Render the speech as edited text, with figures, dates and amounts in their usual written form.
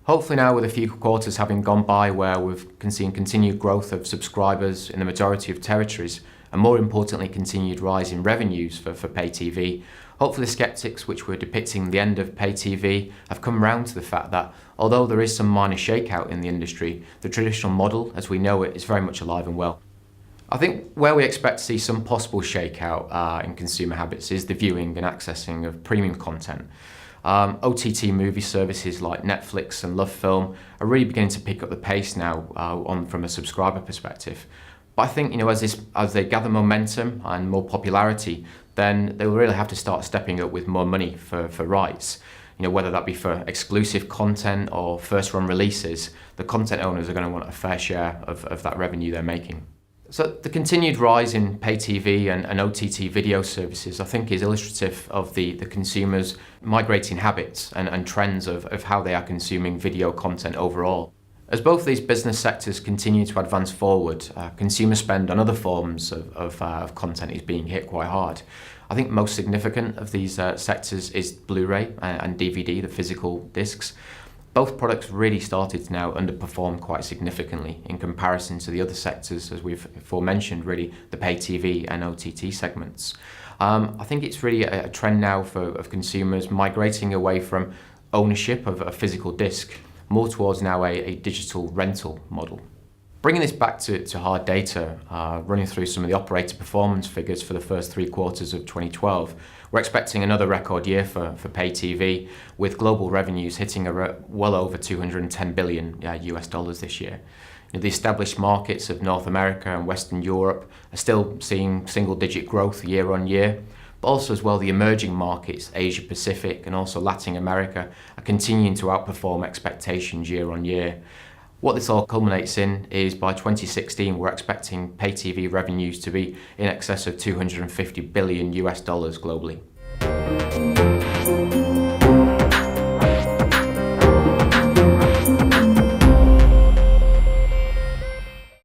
Hopefully now, with a few quarters having gone by where we've seen continued growth of subscribers in the majority of territories, and more importantly continued rise in revenues for pay TV, hopefully the sceptics which were depicting the end of pay TV have come round to the fact that although there is some minor shakeout in the industry, the traditional model as we know it is very much alive and well. I think where we expect to see some possible shakeout in consumer habits is the viewing and accessing of premium content. OTT movie services like Netflix and LoveFilm are really beginning to pick up the pace now from a subscriber perspective. But I think as they gather momentum and more popularity, then they will really have to start stepping up with more money for rights. Whether that be for exclusive content or first-run releases, the content owners are going to want a fair share of that revenue they're making. So the continued rise in pay TV and OTT video services, I think, is illustrative of the consumers' migrating habits and trends of how they are consuming video content overall. As both these business sectors continue to advance forward, consumer spend on other forms of content is being hit quite hard. I think most significant of these sectors is Blu-ray and DVD, the physical discs. Both products really started to now underperform quite significantly in comparison to the other sectors, as we've aforementioned, really the pay TV and OTT segments. I think it's really a trend now of consumers migrating away from ownership of a physical disc, more towards now a digital rental model. Bringing this back to hard data, running through some of the operator performance figures for the first 3 quarters of 2012, we're expecting another record year for pay TV, with global revenues hitting well over $210 billion US dollars this year. The established markets of North America and Western Europe are still seeing single-digit growth year on year, but also as well the emerging markets, Asia Pacific and also Latin America, are continuing to outperform expectations year on year. What this all culminates in is by 2016 we're expecting pay TV revenues to be in excess of $250 billion US dollars globally.